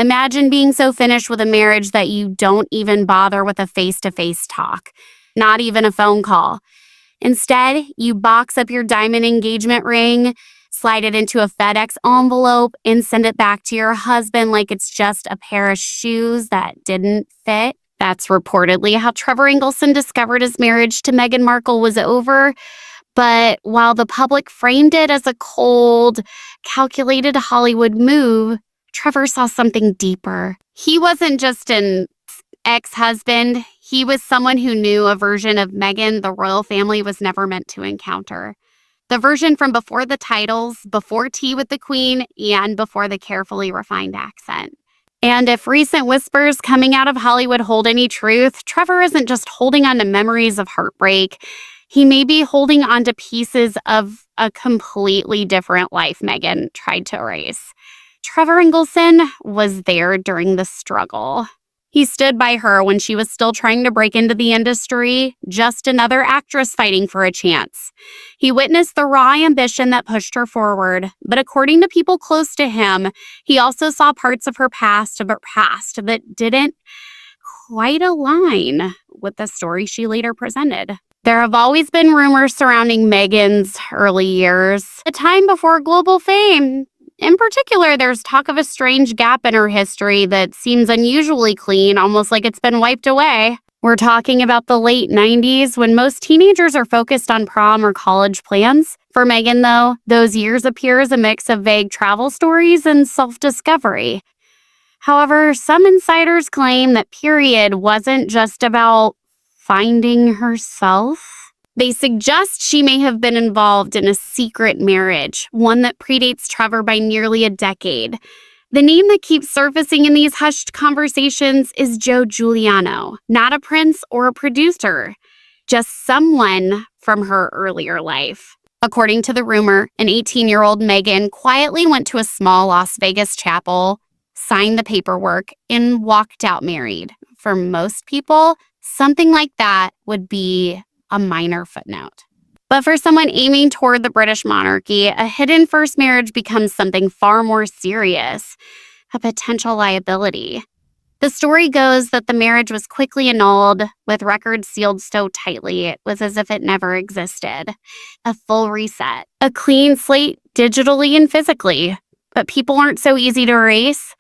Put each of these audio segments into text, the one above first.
Imagine being so finished with a marriage that you don't even bother with a face-to-face talk, not even a phone call. Instead, you box up your diamond engagement ring, slide it into a FedEx envelope, and send it back to your husband like it's just a pair of shoes that didn't fit. That's reportedly how Trevor Engelson discovered his marriage to Meghan Markle was over. But while the public framed it as a cold, calculated Hollywood move, Trevor saw something deeper. He wasn't just an ex-husband. He was someone who knew a version of Meghan the royal family was never meant to encounter. The version from before the titles, before tea with the queen, and before the carefully refined accent. And if recent whispers coming out of Hollywood hold any truth, Trevor isn't just holding on to memories of heartbreak. He may be holding on to pieces of a completely different life Meghan tried to erase. Trevor Engelson was there during the struggle. He stood by her when she was still trying to break into the industry, just another actress fighting for a chance. He witnessed the raw ambition that pushed her forward, but according to people close to him, he also saw parts of her past that didn't quite align with the story she later presented. There have always been rumors surrounding Meghan's early years, a time before global fame. In particular, there's talk of a strange gap in her history that seems unusually clean, almost like it's been wiped away. We're talking about the late 90s, when most teenagers are focused on prom or college plans. For Meghan, though, those years appear as a mix of vague travel stories and self-discovery. However, some insiders claim that period wasn't just about finding herself. They suggest she may have been involved in a secret marriage, one that predates Trevor by nearly a decade. The name that keeps surfacing in these hushed conversations is Joe Giuliano, not a prince or a producer, just someone from her earlier life. According to the rumor, an 18-year-old Meghan quietly went to a small Las Vegas chapel, signed the paperwork, and walked out married. For most people, something like that would be a minor footnote. But for someone aiming toward the British monarchy, a hidden first marriage becomes something far more serious, a potential liability. The story goes that the marriage was quickly annulled, with records sealed so tightly it was as if it never existed. A full reset. A clean slate digitally and physically. But people aren't so easy to erase,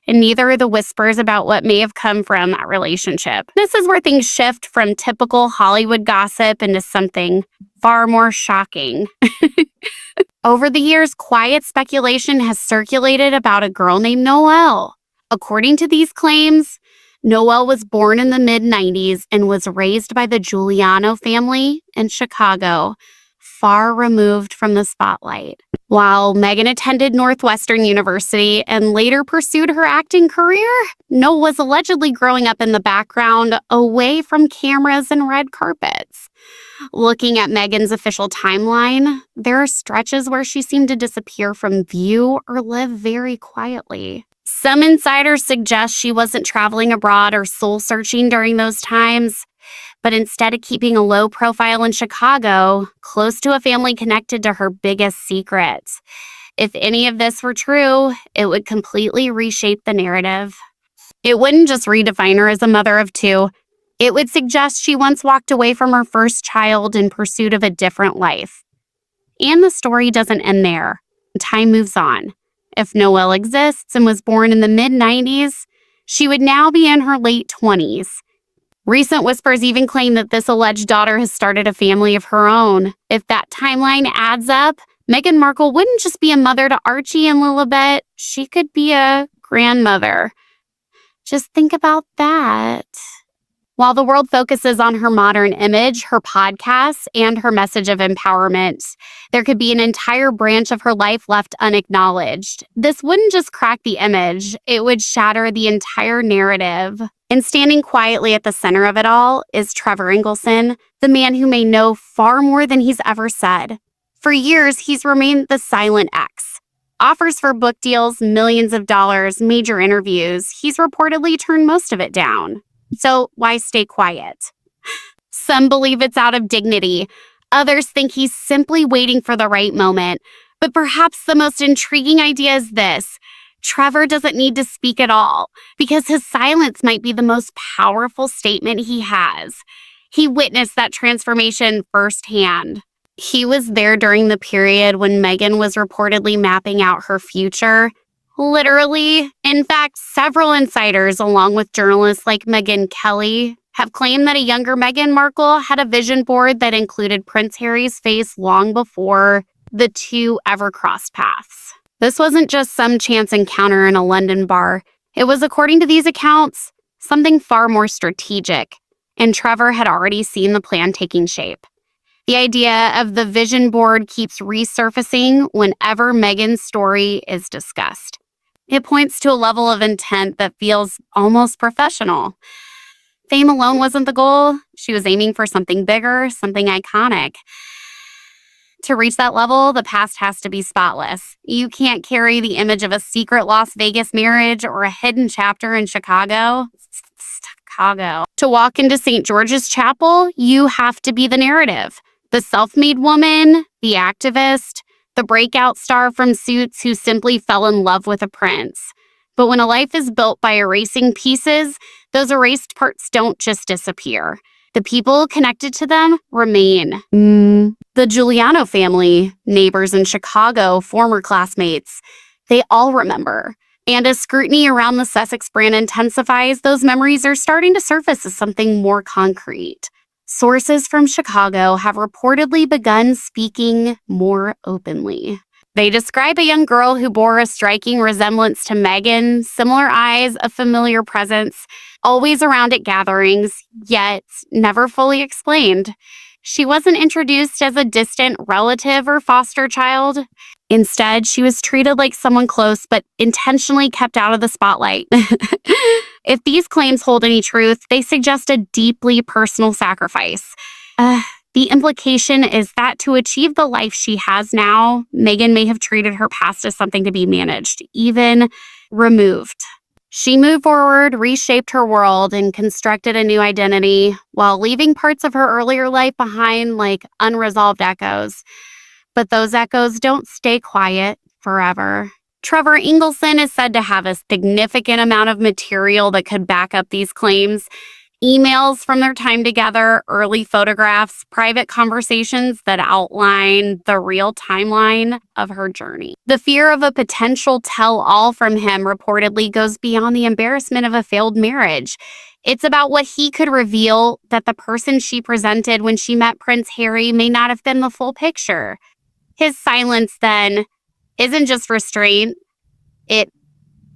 and neither are the whispers about what may have come from that relationship. This is where things shift from typical Hollywood gossip into something far more shocking. Over the years, quiet speculation has circulated about a girl named Noelle. According to these claims, Noelle was born in the mid-90s and was raised by the Giuliano family in Chicago, far removed from the spotlight. While Meghan attended Northwestern University and later pursued her acting career, Noelle was allegedly growing up in the background, away from cameras and red carpets. Looking at Meghan's official timeline, there are stretches where she seemed to disappear from view or live very quietly. Some insiders suggest she wasn't traveling abroad or soul-searching during those times, but instead of keeping a low profile in Chicago, close to a family connected to her biggest secrets. If any of this were true, it would completely reshape the narrative. It wouldn't just redefine her as a mother of two. It would suggest she once walked away from her first child in pursuit of a different life. And the story doesn't end there. Time moves on. If Noelle exists and was born in the mid-90s, she would now be in her late 20s. Recent whispers even claim that this alleged daughter has started a family of her own. If that timeline adds up, Meghan Markle wouldn't just be a mother to Archie and Lilibet, she could be a grandmother. Just think about that. While the world focuses on her modern image, her podcasts, and her message of empowerment, there could be an entire branch of her life left unacknowledged. This wouldn't just crack the image, it would shatter the entire narrative. And standing quietly at the center of it all is Trevor Engelson, the man who may know far more than he's ever said. For years, he's remained the silent ex. Offers for book deals, millions of dollars, major interviews, he's reportedly turned most of it down. So why stay quiet? Some believe it's out of dignity. Others think he's simply waiting for the right moment. But perhaps the most intriguing idea is this. Trevor doesn't need to speak at all because his silence might be the most powerful statement he has. He witnessed that transformation firsthand. He was there during the period when Meghan was reportedly mapping out her future. Literally. In fact, several insiders, along with journalists like Megyn Kelly, have claimed that a younger Meghan Markle had a vision board that included Prince Harry's face long before the two ever crossed paths. This wasn't just some chance encounter in a London bar. It was, according to these accounts, something far more strategic, and Trevor had already seen the plan taking shape. The idea of the vision board keeps resurfacing whenever Meghan's story is discussed. It points to a level of intent that feels almost professional. Fame alone wasn't the goal. She was aiming for something bigger, something iconic. To reach that level, the past has to be spotless. You can't carry the image of a secret Las Vegas marriage or a hidden chapter in Chicago. To walk into St. George's Chapel, you have to be the narrative. The self-made woman, the activist, the breakout star from Suits who simply fell in love with a prince. But when a life is built by erasing pieces, those erased parts don't just disappear. The people connected to them remain. The Giuliano family, neighbors in Chicago, former classmates, they all remember. And as scrutiny around the Sussex brand intensifies, those memories are starting to surface as something more concrete. Sources from Chicago have reportedly begun speaking more openly. They describe a young girl who bore a striking resemblance to Meghan, similar eyes, a familiar presence, always around at gatherings, yet never fully explained. She wasn't introduced as a distant relative or foster child. Instead, she was treated like someone close but intentionally kept out of the spotlight. If these claims hold any truth, they suggest a deeply personal sacrifice. The implication is that to achieve the life she has now, Meghan may have treated her past as something to be managed, even removed. She moved forward, reshaped her world, and constructed a new identity while leaving parts of her earlier life behind like unresolved echoes. But those echoes don't stay quiet forever. Trevor Engelson is said to have a significant amount of material that could back up these claims. Emails from their time together, early photographs, private conversations that outline the real timeline of her journey. The fear of a potential tell-all from him reportedly goes beyond the embarrassment of a failed marriage. It's about what he could reveal that the person she presented when she met Prince Harry may not have been the full picture. His silence, then, isn't just restraint. It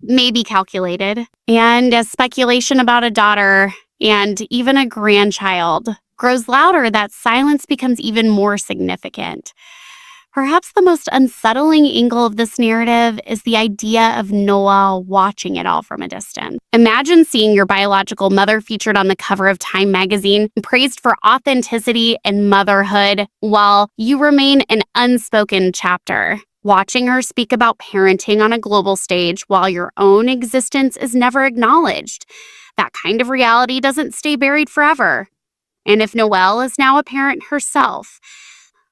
may be calculated. And as speculation about a daughter and even a grandchild grows louder, that silence becomes even more significant. Perhaps the most unsettling angle of this narrative is the idea of Noah watching it all from a distance. Imagine seeing your biological mother featured on the cover of Time magazine, praised for authenticity and motherhood, while you remain an unspoken chapter. Watching her speak about parenting on a global stage while your own existence is never acknowledged. That kind of reality doesn't stay buried forever. And if Noelle is now a parent herself,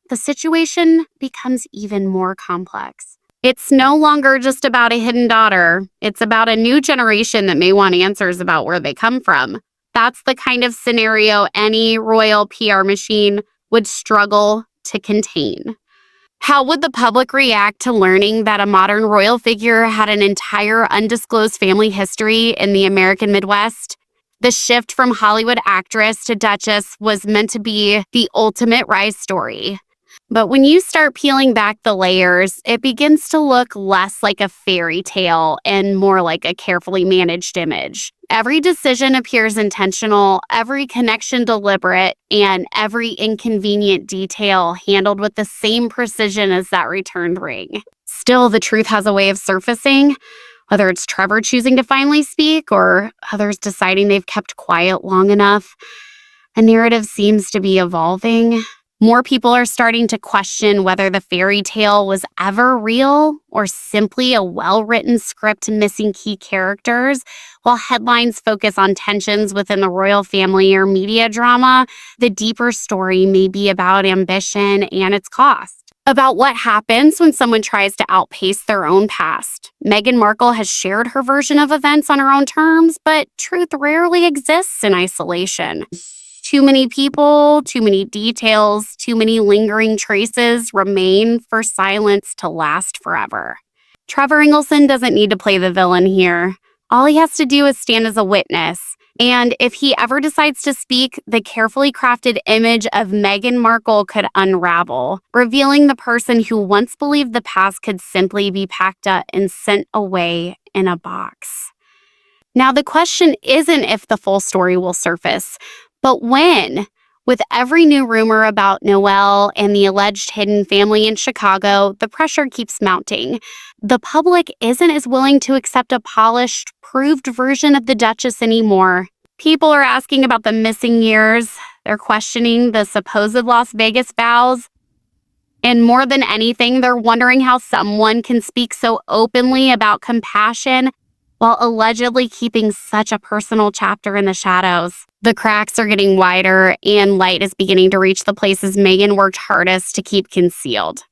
the situation becomes even more complex. It's no longer just about a hidden daughter. It's about a new generation that may want answers about where they come from. That's the kind of scenario any royal PR machine would struggle to contain. How would the public react to learning that a modern royal figure had an entire undisclosed family history in the American Midwest? The shift from Hollywood actress to Duchess was meant to be the ultimate rise story. But when you start peeling back the layers, it begins to look less like a fairy tale and more like a carefully managed image. Every decision appears intentional, every connection deliberate, and every inconvenient detail handled with the same precision as that returned ring. Still, the truth has a way of surfacing, whether it's Trevor choosing to finally speak or others deciding they've kept quiet long enough. A narrative seems to be evolving. More people are starting to question whether the fairy tale was ever real or simply a well-written script missing key characters. While headlines focus on tensions within the royal family or media drama, the deeper story may be about ambition and its cost. About what happens when someone tries to outpace their own past. Meghan Markle has shared her version of events on her own terms, but truth rarely exists in isolation. Too many people, too many details, too many lingering traces remain for silence to last forever. Trevor Engelson doesn't need to play the villain here. All he has to do is stand as a witness. And if he ever decides to speak, the carefully crafted image of Meghan Markle could unravel, revealing the person who once believed the past could simply be packed up and sent away in a box. Now, the question isn't if the full story will surface, but when. With every new rumor about Noelle and the alleged hidden family in Chicago, the pressure keeps mounting. The public isn't as willing to accept a polished, proved version of the Duchess anymore. People are asking about the missing years. They're questioning the supposed Las Vegas vows. And more than anything, they're wondering how someone can speak so openly about compassion while allegedly keeping such a personal chapter in the shadows. The cracks are getting wider, and light is beginning to reach the places Meghan worked hardest to keep concealed.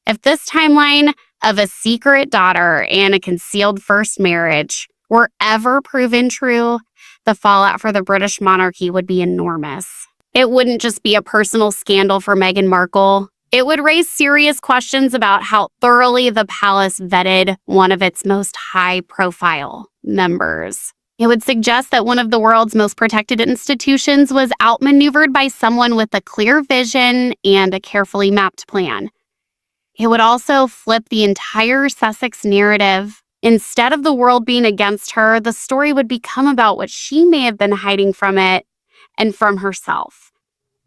If this timeline of a secret daughter and a concealed first marriage were ever proven true, the fallout for the British monarchy would be enormous. It wouldn't just be a personal scandal for Meghan Markle. It would raise serious questions about how thoroughly the palace vetted one of its most high-profile members. It would suggest that one of the world's most protected institutions was outmaneuvered by someone with a clear vision and a carefully mapped plan. It would also flip the entire Sussex narrative. Instead of the world being against her, the story would become about what she may have been hiding from it and from herself.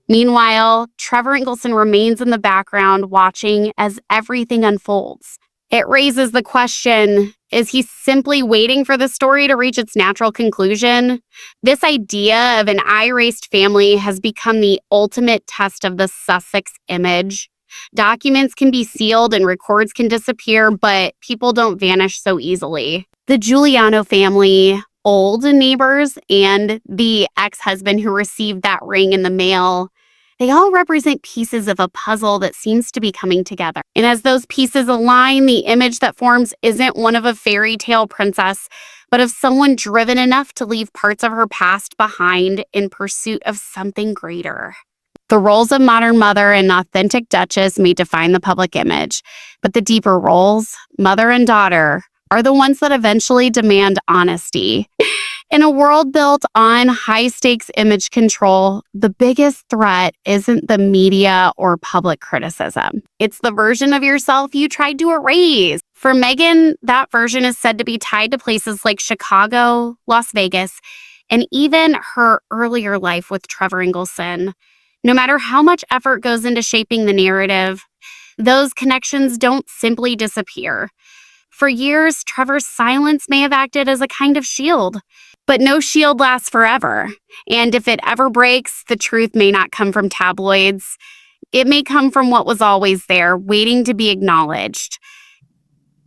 Meanwhile, Trevor Engelson remains in the background watching as everything unfolds. It raises the question, is he simply waiting for the story to reach its natural conclusion? This idea of an eye-erased family has become the ultimate test of the Sussex image. Documents can be sealed and records can disappear, but people don't vanish so easily. The Giuliano family, old neighbors, and the ex-husband who received that ring in the mail, they all represent pieces of a puzzle that seems to be coming together. And as those pieces align, the image that forms isn't one of a fairy tale princess, but of someone driven enough to leave parts of her past behind in pursuit of something greater. The roles of modern mother and authentic duchess may define the public image, but the deeper roles, mother and daughter, are the ones that eventually demand honesty. In a world built on high-stakes image control, the biggest threat isn't the media or public criticism. It's the version of yourself you tried to erase. For Meghan, that version is said to be tied to places like Chicago, Las Vegas, and even her earlier life with Trevor Engelson. No matter how much effort goes into shaping the narrative, those connections don't simply disappear. For years, Trevor's silence may have acted as a kind of shield, but no shield lasts forever. And if it ever breaks, the truth may not come from tabloids. It may come from what was always there, waiting to be acknowledged.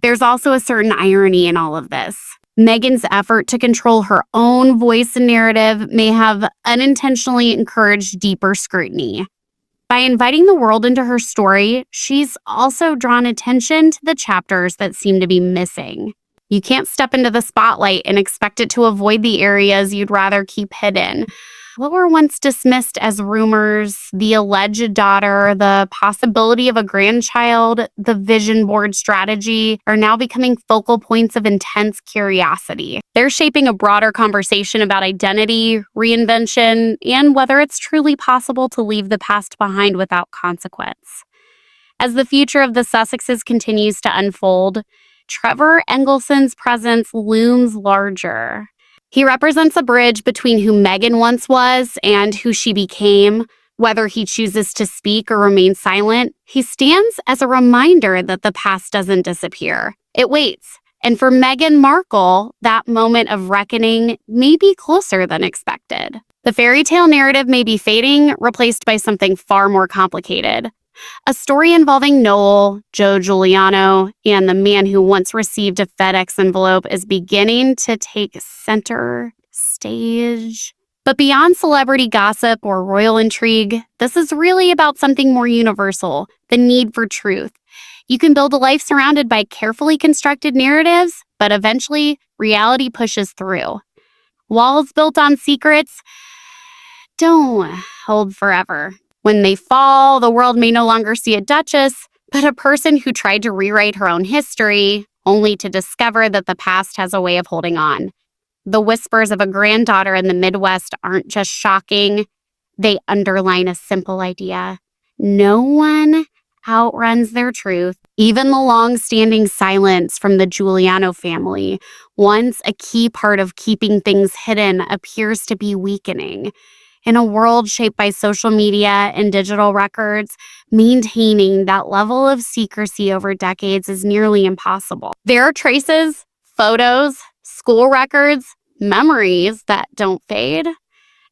There's also a certain irony in all of this. Meghan's effort to control her own voice and narrative may have unintentionally encouraged deeper scrutiny. By inviting the world into her story, she's also drawn attention to the chapters that seem to be missing. You can't step into the spotlight and expect it to avoid the areas you'd rather keep hidden. What were once dismissed as rumors, the alleged daughter, the possibility of a grandchild, the vision board strategy, are now becoming focal points of intense curiosity. They're shaping a broader conversation about identity, reinvention, and whether it's truly possible to leave the past behind without consequence. As the future of the Sussexes continues to unfold, Trevor Engelson's presence looms larger. He represents a bridge between who Meghan once was and who she became. Whether he chooses to speak or remain silent, he stands as a reminder that the past doesn't disappear. It waits. And for Meghan Markle, that moment of reckoning may be closer than expected. The fairy tale narrative may be fading, replaced by something far more complicated. A story involving Noel, Joe Giuliano, and the man who once received a FedEx envelope is beginning to take center stage. But beyond celebrity gossip or royal intrigue, this is really about something more universal: the need for truth. You can build a life surrounded by carefully constructed narratives, but eventually, reality pushes through. Walls built on secrets don't hold forever. When they fall, the world may no longer see a duchess, but a person who tried to rewrite her own history, only to discover that the past has a way of holding on. The whispers of a granddaughter in the Midwest aren't just shocking, they underline a simple idea. No one outruns their truth. Even the long-standing silence from the Giuliano family, once a key part of keeping things hidden, appears to be weakening. In a world shaped by social media and digital records, maintaining that level of secrecy over decades is nearly impossible. There are traces, photos, school records, memories that don't fade.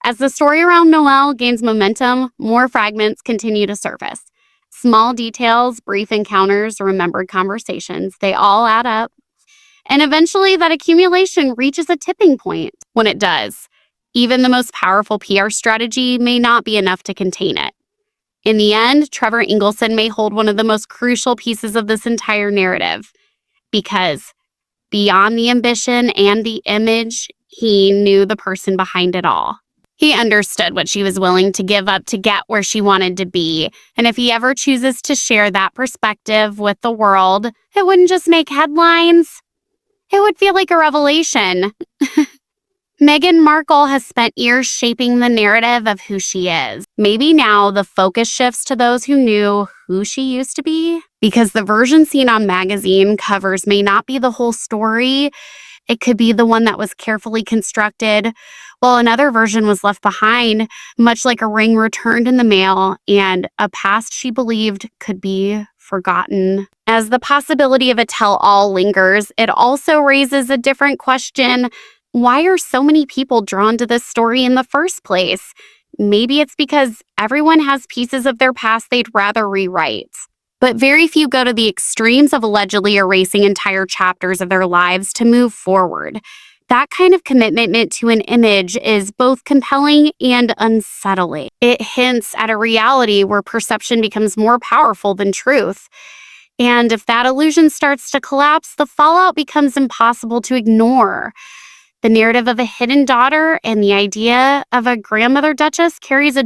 As the story around Noelle gains momentum, more fragments continue to surface. Small details, brief encounters, remembered conversations, they all add up. And eventually that accumulation reaches a tipping point. When it does, even the most powerful PR strategy may not be enough to contain it. In the end, Trevor Engelson may hold one of the most crucial pieces of this entire narrative, because beyond the ambition and the image, he knew the person behind it all. He understood what she was willing to give up to get where she wanted to be, and if he ever chooses to share that perspective with the world, it wouldn't just make headlines. It would feel like a revelation. Meghan Markle has spent years shaping the narrative of who she is. Maybe now the focus shifts to those who knew who she used to be, because the version seen on magazine covers may not be the whole story. It could be the one that was carefully constructed, while another version was left behind, much like a ring returned in the mail and a past she believed could be forgotten. As the possibility of a tell-all lingers, it also raises a different question. Why are so many people drawn to this story in the first place? Maybe it's because everyone has pieces of their past they'd rather rewrite. But very few go to the extremes of allegedly erasing entire chapters of their lives to move forward. That kind of commitment to an image is both compelling and unsettling. It hints at a reality where perception becomes more powerful than truth. And if that illusion starts to collapse, the fallout becomes impossible to ignore. The narrative of a hidden daughter and the idea of a grandmother duchess carries a